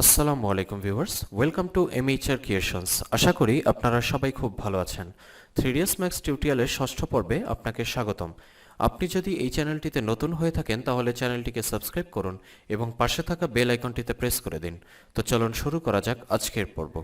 আসসালামু আলাইকুম viewers, welcome to এমএইচআর creations. আশা করি আপনারা সবাই খুব ভালো আছেন। 3ds ম্যাক্স টিউটোরিয়ালের ষষ্ঠ পর্বে আপনাকে স্বাগতম। আপনি যদি এই চ্যানেলটিতে নতুন হয়ে থাকেন তাহলে চ্যানেলটিকে সাবস্ক্রাইব করুন এবং পাশে থাকা বেল আইকনটিতে প্রেস করে দিন। তো চলুন শুরু করা যাক আজকের পর্ব।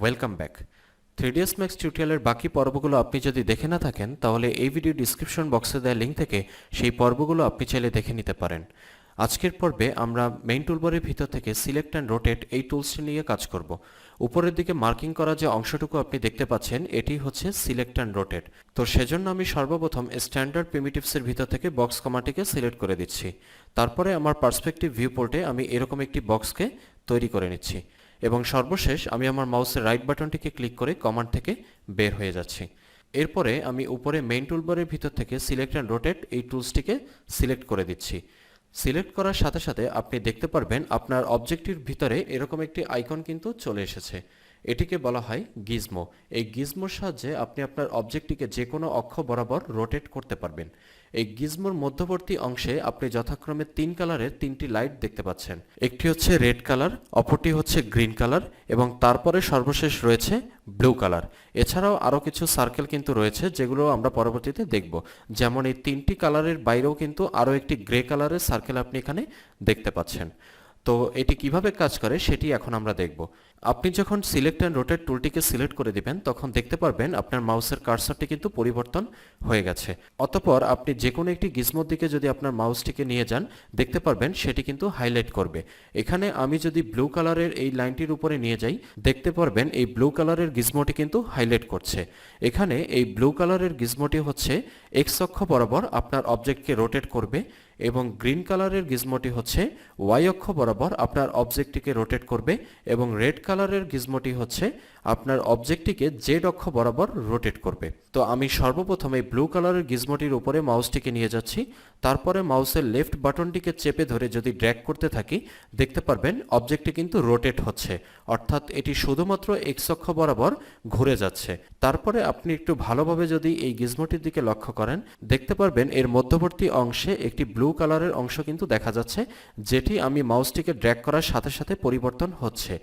Welcome back. 3ds ম্যাক্স টিউটোরিয়ালের বাকি পর্বগুলো আপনি যদি দেখে না থাকেন তাহলে এই ভিডিও ডিসক্রিপশন বক্সে দেওয়া লিঙ্ক থেকে সেই পর্বগুলো আপনি চাইলে দেখে নিতে পারেন। আজকের পর্বে আমরা মেইন টুলবারের ভিতর থেকে সিলেক্ট অ্যান্ড রোটেট এই টুলসটি নিয়ে কাজ করব। উপরের দিকে মার্কিং করা যে অংশটুকু আপনি দেখতে পাচ্ছেন এটি হচ্ছে সিলেক্ট অ্যান্ড রোটেট। তো সেজন্য আমি সর্বপ্রথম স্ট্যান্ডার্ড প্রিমিটিভসের ভিতর থেকে বক্স কমাটিকে সিলেক্ট করে দিচ্ছি। তারপরে আমার পার্সপেক্টিভ ভিউ পোর্টে আমি এরকম একটি বক্সকে তৈরি করে নিচ্ছি এবং সর্বশেষ আমি আমার মাউসের রাইট বাটনটিকে ক্লিক করে কমান্ড থেকে বের হয়ে যাচ্ছি। এরপরে আমি উপরে মেইন টুলবারের ভিতর থেকে সিলেক্ট অ্যান্ড রোটেট এই টুলসটিকে সিলেক্ট করে দিচ্ছি। সিলেক্ট করার সাথে সাথে আপনি দেখতে পারবেন আপনার অবজেক্টটির ভিতরে এরকম একটি আইকন কিন্তু চলে এসেছে। এটিকে বলা হয় গিজমো। এই গিজমোর সাহায্যে আপনি আপনার অবজেক্টটিকে যে কোনো অক্ষ বরাবর রোটেট করতে পারবেন। এই গিজমোর মধ্যবর্তী অংশে আপনি যথাক্রমে 3 কালারের 3টি লাইট দেখতে পাচ্ছেন। একটি হচ্ছে রেড কালার, অপরটি হচ্ছে গ্রিন কালার এবং তারপরে সর্বশেষ রয়েছে ব্লু কালার। এছাড়াও আরও কিছু সার্কেল কিন্তু রয়েছে যেগুলো আমরা পরবর্তীতে দেখব। যেমন এই 3টি কালারের বাইরেও কিন্তু আরও একটি গ্রে কালারের সার্কেল আপনি এখানে দেখতে পাচ্ছেন। তো এটি কিভাবে কাজ করে সেটি এখন আমরা দেখব। আপনি যখন সিলেক্ট অ্যান্ড রোটেট টুলটিকে সিলেক্ট করে দিবেন তখন দেখতে পারবেন আপনার মাউসের কার্সারটি কিন্তু পরিবর্তন হয়ে গেছে। অতঃপর আপনি যে কোনো একটি গিজমোর দিকে যদি আপনার মাউসটিকে নিয়ে যান দেখতে পারবেন সেটি কিন্তু হাইলাইট করবে। এখানে আমি যদি ব্লু কালারের এই লাইনটির উপরে নিয়ে যাই দেখতে পারবেন এই ব্লু কালারের গিজমোটি কিন্তু হাইলাইট করছে। এখানে এই ব্লু কালারের গিজমোটি হচ্ছে এক্স অক্ষ বরাবর আপনার অবজেক্টকে রোটেট করবে এবং গ্রিন কালারের গিজমোটি হচ্ছে ওয়াই অক্ষ বরাবর আপনার অবজেক্টটিকে রোটেট করবে এবং রেড কালারের গিজমোটি হচ্ছে আপনার অবজেক্টটিকে জেড অক্ষ বরাবর রোটেট করবে। তো আমি সর্বপ্রথম এই ব্লু কালারের গিজমোটির উপরে মাউসটিকে নিয়ে যাচ্ছি। তারপরে মাউসের লেফট বাটনটিকে চেপে ধরে যদি ড্র্যাগ করতে থাকি দেখতে পারবেন অবজেক্টটি কিন্তু রোটেট হচ্ছে, অর্থাৎ এটি শুধুমাত্র এক্স অক্ষ বরাবর ঘুরে যাচ্ছে। তারপরে আপনি একটু ভালোভাবে যদি এই গিজমোটির দিকে লক্ষ্য করেন দেখতে পারবেন এর মধ্যবর্তী অংশে একটি ব্লু কালারের অংশ কিন্তু দেখা যাচ্ছে, যেটি আমি মাউসটিকে ড্র্যাগ করার সাথে সাথে পরিবর্তন হচ্ছে।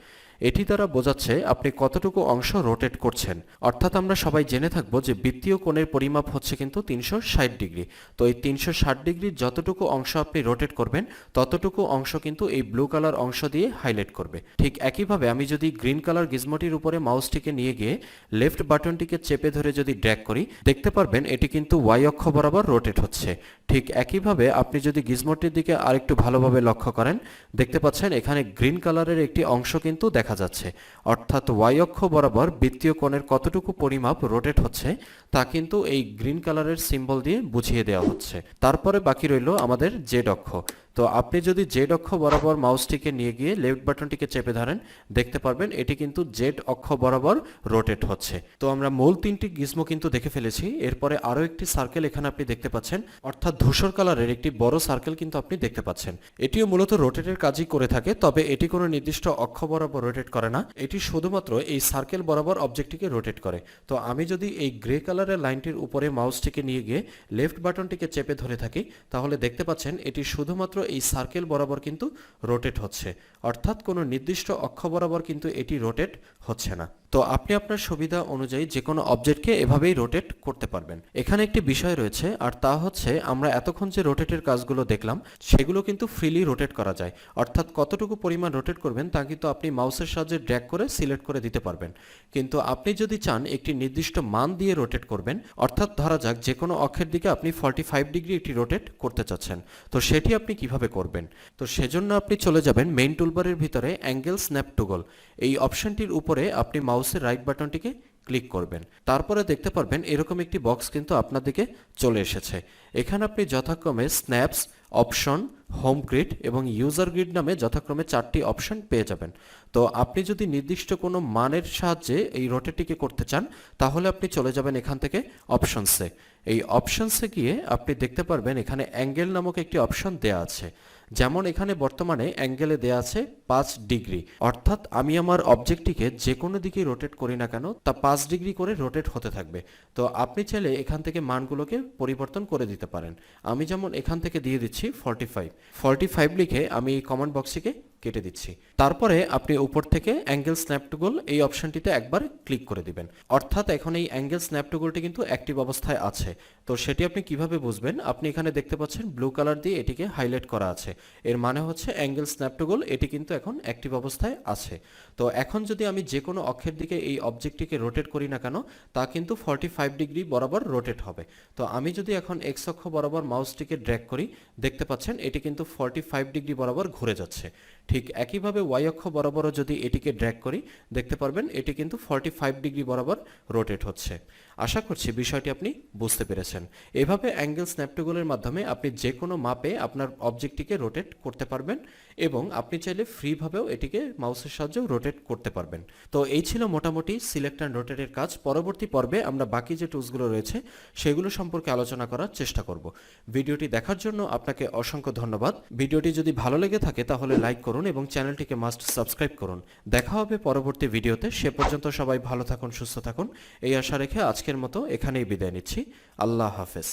এটি দ্বারা বোঝাচ্ছে আপনি কতটুকু অংশ রোটেট করছেন। অর্থাৎ আমরা সবাই জেনে থাকবো যে বৃত্তীয় কোণের পরিমাপ হচ্ছে কিন্তু 360 ডিগ্রি। তো এই 360 ডিগ্রির যতটুকু অংশ আপনি রোটেট করবেন ততটুকু অংশ কিন্তু এই ব্লু কালার অংশ দিয়ে হাইলাইট করবে। ঠিক একইভাবে আমি যদি গ্রিন কালার গিজমোটির উপরে মাউসটিকে নিয়ে গিয়ে লেফট বাটনটিকে চেপে ধরে যদি ড্র্যাগ করি দেখতে পারবেন এটি কিন্তু ওয়াই অক্ষ বরাবর রোটেট হচ্ছে। ঠিক একইভাবে আপনি যদি গিজমোটির দিকে আরেকটু ভালোভাবে লক্ষ্য করেন দেখতে পাচ্ছেন এখানে গ্রিন কালারের একটি অংশ কিন্তু দেখা যাচ্ছে। অর্থাৎ ওয়াই অক্ষ বরাবর বৃত্তীয় কোণের কতটুকু পরিমাপ রোটেট হচ্ছে তা কিন্তু এই গ্রিন কালারের সিম্বল দিয়ে বুঝিয়ে দেওয়া হচ্ছে। তারপরে বাকি রইল আমাদের জেড অক্ষ। তো আপনি যদি জেড অক্ষ বরাবর মাউসটিকে নিয়ে গিয়ে লেফট বাটনটিকে চেপে ধরেন দেখতে পারবেন এটি কিন্তু জেড অক্ষ বরাবর রোটেট হচ্ছে। তো আমরা মূল 3টি গিজমো কিন্তু দেখে ফেলেছি। এরপরে আরও একটি সার্কেল এখানে আপনি দেখতে পাচ্ছেন, অর্থাৎ ধূসর কালারের একটি বড় সার্কেল কিন্তু আপনি দেখতে পাচ্ছেন। এটিও মূলত রোটেটের কাজই করে থাকে, তবে এটি কোনো নির্দিষ্ট অক্ষ বরাবর রোটেট করে না, এটি শুধুমাত্র এই সার্কেল বরাবর অবজেক্টটিকে রোটেট করে। তো আমি যদি এই গ্রে কালারের লাইনটির উপরে মাউসটিকে নিয়ে গিয়ে লেফট বাটনটিকে চেপে ধরে থাকি তাহলে দেখতে পাচ্ছেন এটি শুধুমাত্র এই সার্কেল বরাবর কিন্তু রোটেট হচ্ছে, অর্থাৎ কোনো নির্দিষ্ট অক্ষ বরাবর কিন্তু এটি রোটেট হচ্ছে না। তো আপনি আপনার সুবিধা অনুযায়ী যে কোনো অবজেক্টকে এভাবেই রোটেট করতে পারবেন। এখানে একটি বিষয় রয়েছে আর তা হচ্ছে আমরা এতক্ষণ যে রোটেটের কাজগুলো দেখলাম সেগুলো কিন্তু ফ্রিলি রোটেট করা যায়, অর্থাৎ কতটুকু পরিমাণ রোটেট করবেন তা কিন্তু আপনি মাউসের সাহায্যে ড্র্যাগ করে সিলেক্ট করে দিতে পারবেন। কিন্তু আপনি যদি চান একটি নির্দিষ্ট মান দিয়ে রোটেট করবেন, অর্থাৎ ধরা যাক যে কোনো অক্ষের দিকে আপনি 45 ডিগ্রি একটি রোটেট করতে চাচ্ছেন, তো সেটি আপনি কিভাবে করবেন? তো সেজন্য আপনি চলে যাবেন মেইন টুলবারের ভিতরে অ্যাঙ্গেল স্ন্যাপ টুগল এই অপশনটির উপরে আপনি মাউসের রাইট বাটনটিকে ক্লিক করবেন। তারপরে দেখতে পারবেন এরকম একটি বক্স কিন্তু আপনার দিকে চলে এসেছে। এখানে আপনি যথাক্রমে স্ন্যাপস, অপশন, হোম গ্রিড এবং ইউজার গ্রিড নামে যথাক্রমে 4টি অপশন পেয়ে যাবেন। তো আপনি যদি নির্দিষ্ট কোনো মানের সাহায্যে এই রোটেটটিকে করতে চান তাহলে আপনি চলে যাবেন এখান থেকে অপশনসে। এই অপশনসে গিয়ে আপনি দেখতে পারবেন এখানে অ্যাঙ্গেল নামক একটি অপশন দেয়া আছে। যেমন এখানে বর্তমানে অ্যাঙ্গেলে দেয়া আছে 5 ডিগ্রি, অর্থাৎ আমি আমার অবজেক্টটিকে যে কোনো দিকে রোটেট করি না কেন তা 5 ডিগ্রি করে রোটেট হতে থাকবে। তো আপনি চাইলে এখান থেকে মানগুলোকে পরিবর্তন করে দিতে পারেন। আমি যেমন এখান থেকে দিয়ে দিচ্ছি 45 লিখে আমি এই কমান্ড বক্সটিকে কেটে দিচ্ছি। তারপরে আপনি উপর থেকে অ্যাঙ্গেল স্ন্যাপ টু গোল এই অপশনটিতে একবার ক্লিক করে দিবেন, অর্থাৎ এখন এই অ্যাঙ্গেল স্ন্যাপ টু গোলটি কিন্তু অ্যাক্টিভ অবস্থায় আছে। তো সেটি আপনি কিভাবে বুঝবেন, আপনি এখানে দেখতে পাচ্ছেন ব্লু কালার দিয়ে এটিকে হাইলাইট করা আছে, এর মানে হচ্ছে অ্যাঙ্গেল স্ন্যাপ টু গোল এটি কিন্তু এখন অ্যাক্টিভ অবস্থায় আছে। তো এখন যদি আমি যে কোনো অক্ষের দিকে এই অবজেক্টটিকে রোটেট করি না কেন তা কিন্তু 45 ডিগ্রি বরাবর রোটেট হবে। তো আমি যদি এখন এক্স অক্ষ বরাবর মাউসটিকে ড্র্যাগ করি, দেখতে পাচ্ছেন এটি কিন্তু 45 ডিগ্রি বরাবর ঘুরে যাচ্ছে। ঠিক একইভাবে ওয়াই অক্ষ বরাবরও যদি এটিকে ড্র্যাগ করি, দেখতে পারবেন এটি কিন্তু 45 ডিগ্রি বরাবর রোটেট হচ্ছে। আশা করছি বিষয়টি আপনি বুঝতে পেরেছেন। এভাবে অ্যাঙ্গেল স্ন্যাপ টু গোলের মাধ্যমে আপনি যে কোনো মাপে আপনার অবজেক্টটিকে রোটেট করতে পারবেন এবং আপনি চাইলে ফ্রিভাবেও এটিকে মাউসের সাহায্যেও রোটেট করতে পারবেন। তো এই ছিল মোটামুটি সিলেক্ট অ্যান্ড রোটেটের কাজ। পরবর্তী পর্বে আমরা বাকি যে টুলসগুলো রয়েছে সেগুলো সম্পর্কে আলোচনা করার চেষ্টা করব। ভিডিওটি দেখার জন্য আপনাকে অসংখ্য ধন্যবাদ। ভিডিওটি যদি ভালো লেগে থাকে তাহলে লাইক করুন এবং চ্যানেলটিকে মাস্ট সাবস্ক্রাইব করুন। দেখা হবে পরবর্তী ভিডিওতে। সে পর্যন্ত সবাই ভালো থাকুন, সুস্থ থাকুন এই আশা রেখে আজকের মতো এখানেই বিদায় নিচ্ছি। আল্লাহ হাফেজ।